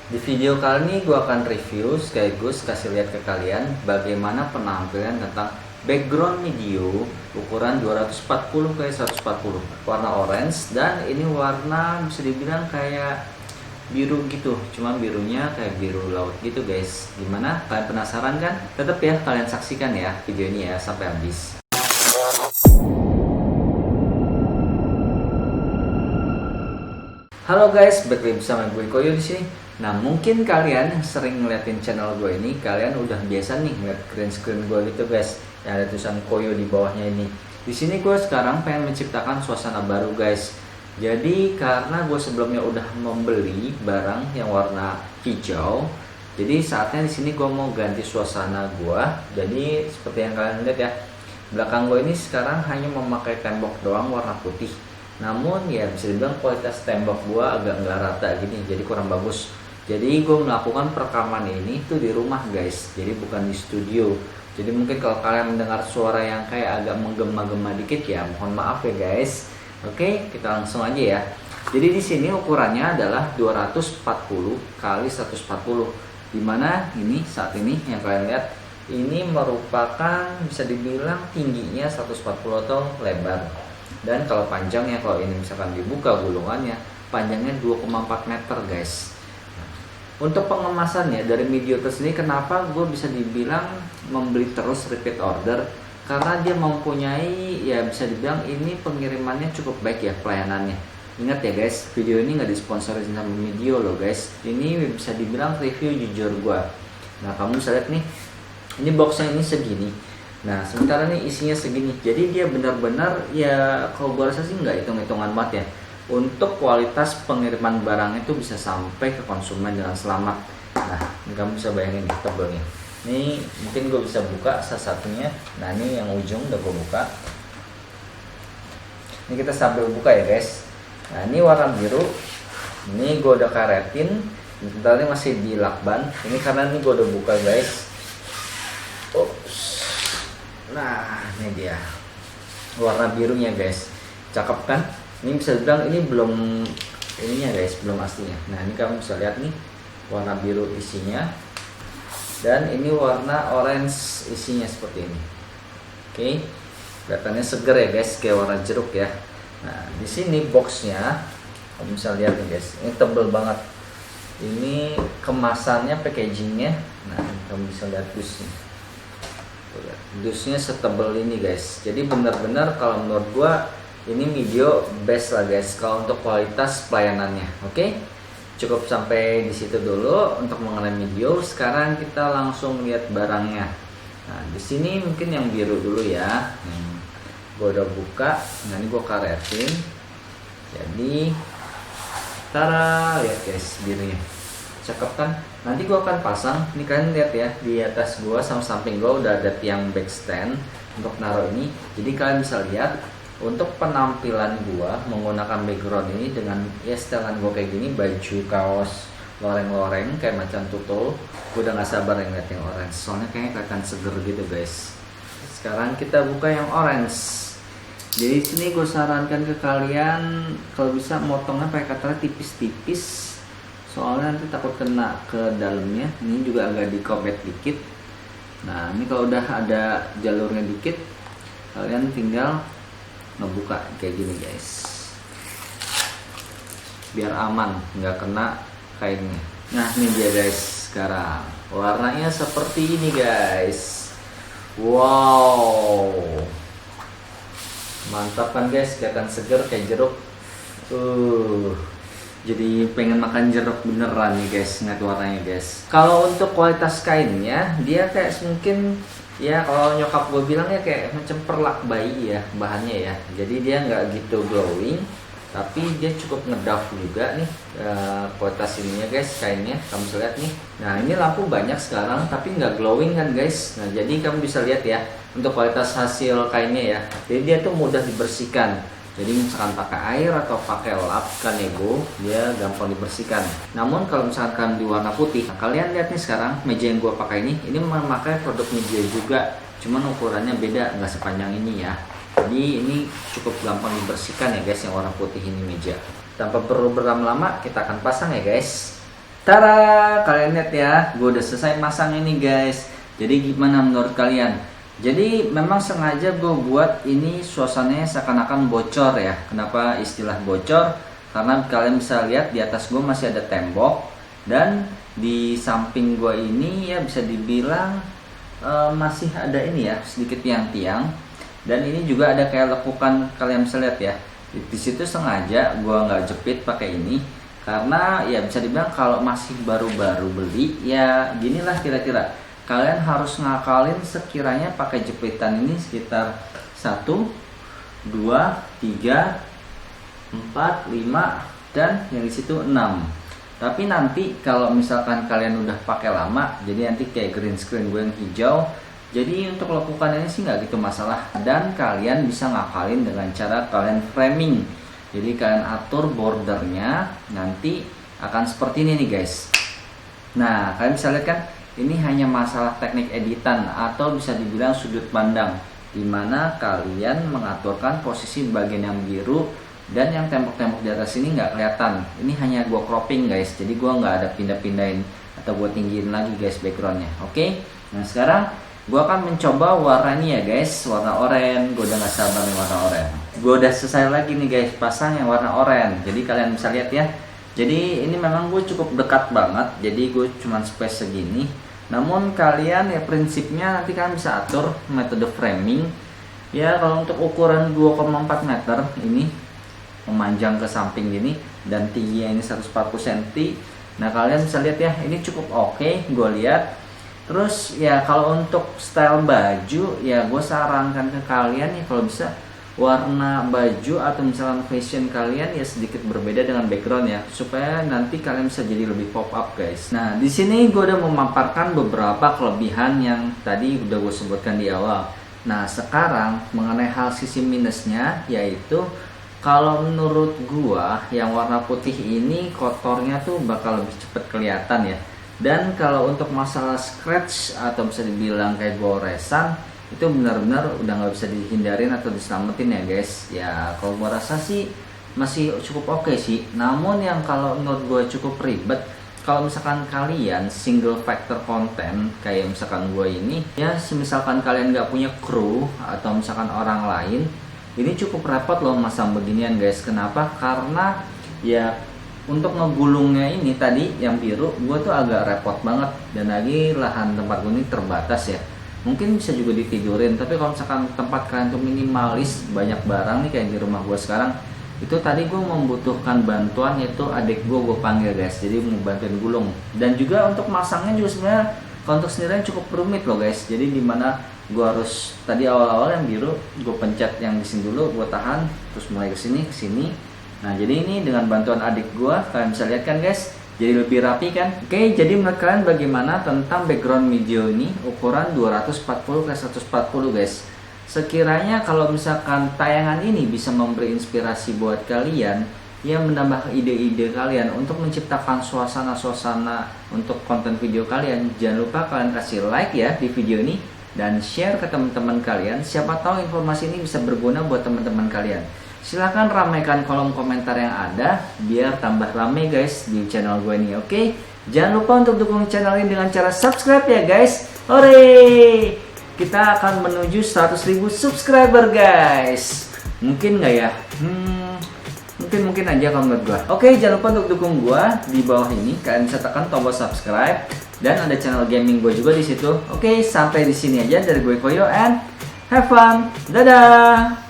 Di video kali ini gue akan review sekaligus kasih lihat ke kalian bagaimana penampilan tentang background video ukuran 240x140 warna orange, dan ini warna bisa dibilang kayak biru gitu, cuma birunya kayak biru laut gitu guys. Gimana? Kalian penasaran kan? Tetap ya kalian saksikan ya video ini ya sampai habis. Halo guys, balik lagi bersama gue Koyo di sini. Nah, mungkin kalian sering ngeliatin channel gue ini, kalian udah biasa nih ngeliat green screen gue gitu guys, yang ada tulisan Koyo di bawahnya ini. Di sini gue sekarang pengen menciptakan suasana baru guys. Jadi karena gue sebelumnya udah membeli barang yang warna hijau, jadi saatnya di sini gue mau ganti suasana gue. Jadi seperti yang kalian lihat ya, belakang gue ini sekarang hanya memakai tembok doang warna putih. Namun ya bisa dibilang kualitas tembok gua agak nggak rata gini, jadi kurang bagus. Jadi gue melakukan perekaman ini tuh di rumah guys, jadi bukan di studio. Jadi mungkin kalau kalian mendengar suara yang kayak agak menggema-gema dikit ya, mohon maaf ya guys. Oke, kita langsung aja ya. Jadi di sini ukurannya adalah 240 kali 140. Dimana ini saat ini yang kalian lihat ini merupakan bisa dibilang tingginya 140 atau lebar. Dan kalau panjangnya, kalau ini misalkan dibuka gulungannya, panjangnya 2,4 meter guys. Untuk pengemasannya dari video tersebut, kenapa gue bisa dibilang membeli terus repeat order, karena dia mempunyai ya bisa dibilang ini pengirimannya cukup baik ya, pelayanannya. Ingat ya guys, video ini nggak disponsori sama video loh guys, ini bisa dibilang review jujur gue. Nah, kamu bisa lihat nih, ini boxnya ini segini. Nah, sementara nih isinya segini. Jadi dia benar-benar ya, kalau gue rasa sih nggak hitung-hitungan banget ya. Untuk kualitas pengiriman barang itu bisa sampai ke konsumen dengan selamat. Nah, ini kamu bisa bayangin tebelnya. Ini mungkin gue bisa buka salah satunya. Nah, ini yang ujung udah gue buka. Ini kita sambil buka ya guys. Nah, ini warna biru. Ini gue udah karetin. Sebentar ini masih di lakban. Ini karena ini gue udah buka guys. Oops. Nah, ini dia warna birunya guys, cakep kan? Ini bisa dibilang ini belum ininya guys, belum aslinya. Nah, ini kamu bisa lihat nih warna biru isinya, dan ini warna orange isinya seperti ini. Oke, kelihatannya seger ya guys, kayak warna jeruk ya. Nah, di sini boxnya kamu bisa lihat nih guys, ini tebel banget. Ini kemasannya, packagingnya. Nah, kamu bisa lihat dusnya. Dusnya setebel ini guys. Jadi benar-benar kalau menurut gua ini video best lah guys kalau untuk kualitas pelayanannya. Oke, cukup sampai di situ dulu untuk mengenai video. Sekarang kita langsung lihat barangnya. Nah, di sini mungkin yang biru dulu ya. Gua udah buka. Nah, ini gua karetin. Jadi tara, lihat guys birunya, cakep kan? Nanti gua akan pasang, ini kalian lihat ya, di atas gua sama samping gua udah ada tiang backstand untuk naruh ini. Jadi kalian bisa lihat untuk penampilan gua menggunakan background ini dengan ya setelan gua kayak gini, baju kaos loreng-loreng kayak macam tutul. Gua udah gak sabar yang lihat yang orange, soalnya kayaknya kelihatan seger gitu guys. Sekarang kita buka yang orange. Jadi sini gue sarankan ke kalian kalau bisa motongnya pakai katarak tipis-tipis, soalnya nanti takut kena ke dalamnya. Ini juga agak dikobek dikit. Nah, ini kalau udah ada jalurnya dikit, kalian tinggal ngebuka kayak gini guys, biar aman nggak kena kainnya. Nah, ini dia guys, sekarang warnanya seperti ini guys. Wow, mantap kan guys, kelihatan seger kayak jeruk. Jadi pengen makan jeruk beneran nih guys, ngeliat warnanya guys. Kalau untuk kualitas kainnya, dia kayak mungkin ya kalau nyokap gue bilang ya kayak macam perlak bayi ya bahannya ya. Jadi dia nggak gitu glowing, tapi dia cukup ngedaf juga nih kualitas ininya guys, kainnya. Kamu bisa lihat nih. Nah, ini lampu banyak sekarang, tapi nggak glowing kan guys. Nah, jadi kamu bisa lihat ya untuk kualitas hasil kainnya ya. Jadi dia tuh mudah dibersihkan. Jadi misalkan pakai air atau pakai lap Kanego, dia gampang dibersihkan. Namun kalau misalkan di warna putih, nah kalian lihat nih sekarang meja yang gua pakai ini memakai produk meja juga, cuman ukurannya beda, nggak sepanjang ini ya. Jadi ini cukup gampang dibersihkan ya guys, yang warna putih ini meja. Tanpa perlu berlama-lama, kita akan pasang ya guys. Tara, kalian lihat ya, gue udah selesai masang ini guys. Jadi gimana menurut kalian? Jadi memang sengaja gue buat ini suasananya seakan-akan bocor ya. Kenapa istilah bocor? Karena kalian bisa lihat di atas gue masih ada tembok, dan di samping gue ini ya bisa dibilang masih ada ini ya, sedikit tiang-tiang. Dan ini juga ada kayak lekukan, kalian bisa lihat ya. Di situ sengaja gue nggak jepit pakai ini, karena ya bisa dibilang kalau masih baru-baru beli ya ginilah kira-kira. Kalian harus ngakalin sekiranya pakai jepitan ini sekitar 1, 2, 3, 4, 5, dan yang di situ 6. Tapi nanti kalau misalkan kalian udah pakai lama, jadi nanti kayak green screen gue yang hijau. Jadi untuk lekukannya sih nggak gitu masalah, dan kalian bisa ngapalin dengan cara kalian framing. Jadi kalian atur bordernya nanti akan seperti ini nih guys. Nah kalian bisa lihat kan, ini hanya masalah teknik editan atau bisa dibilang sudut pandang, dimana kalian mengaturkan posisi bagian yang biru dan yang tembok-tembok di atas ini nggak kelihatan. Ini hanya gua cropping guys, jadi gua nggak ada pindah-pindahin atau gua tinggiin lagi guys backgroundnya. Oke, nah sekarang gua akan mencoba warna ini ya guys, warna oranye. Gua udah nggak sabar nih warna oranye. Gua udah selesai lagi nih guys pasang yang warna oranye. Jadi kalian bisa lihat ya. Jadi ini memang gue cukup dekat banget, jadi gue cuman space segini. Namun kalian ya prinsipnya nanti kalian bisa atur metode framing. Ya kalau untuk ukuran 2,4 meter ini memanjang ke samping gini, dan tingginya ini 140 cm. Nah kalian bisa lihat ya, ini cukup oke gue lihat. Terus ya kalau untuk style baju ya gue sarankan ke kalian ya kalau bisa warna baju atau misalkan fashion kalian ya sedikit berbeda dengan background ya, supaya nanti kalian bisa jadi lebih pop up guys. Nah di sini gue udah memaparkan beberapa kelebihan yang tadi udah gue sebutkan di awal. Nah sekarang mengenai hal sisi minusnya, yaitu kalau menurut gua yang warna putih ini kotornya tuh bakal lebih cepet kelihatan ya. Dan kalau untuk masalah scratch atau bisa dibilang kayak goresan, itu benar-benar udah nggak bisa dihindarin atau diselamatin ya guys. Ya kalau gua rasa sih masih cukup oke sih. Namun yang kalau menurut gua cukup ribet, kalau misalkan kalian single factor content kayak misalkan gua ini ya, misalkan kalian nggak punya kru atau misalkan orang lain, ini cukup repot loh masang beginian guys. Kenapa? Karena ya untuk ngegulungnya ini tadi yang biru gue tuh agak repot banget, dan lagi lahan tempat gue ini terbatas ya. Mungkin bisa juga ditidurin, tapi kalau misalkan tempat kalian tuh minimalis, banyak barang nih kayak di rumah gue sekarang, itu tadi gue membutuhkan bantuan, yaitu adik gue panggil guys, jadi mau bantuin gulung. Dan juga untuk masangnya juga sebenarnya kalau untuk sendirian cukup rumit loh guys. Jadi dimana gue harus tadi awal-awal yang biru gue pencet yang di sini dulu, gue tahan, terus mulai ke sini. Nah jadi ini dengan bantuan adik gue, kalian bisa lihat kan guys, jadi lebih rapi kan. Oke, jadi menurut kalian bagaimana tentang background video ini ukuran 240x140 guys? Sekiranya kalau misalkan tayangan ini bisa memberi inspirasi buat kalian, yang menambah ide-ide kalian untuk menciptakan suasana-suasana untuk konten video kalian, jangan lupa kalian kasih like ya di video ini dan share ke teman-teman kalian. Siapa tahu informasi ini bisa berguna buat teman-teman kalian. Silahkan ramaikan kolom komentar yang ada biar tambah rame guys di channel gue ini. Oke, jangan lupa untuk dukung channel ini dengan cara subscribe ya guys. Hore, kita akan menuju 100.000 subscriber guys. Mungkin nggak ya? Mungkin aja kalau menurut gue. Oke, jangan lupa untuk dukung gue di bawah ini. Kalian bisa tekan tombol subscribe, dan ada channel gaming gue juga di situ. Oke, sampai di sini aja dari gue Koyo, and have fun. Dadah.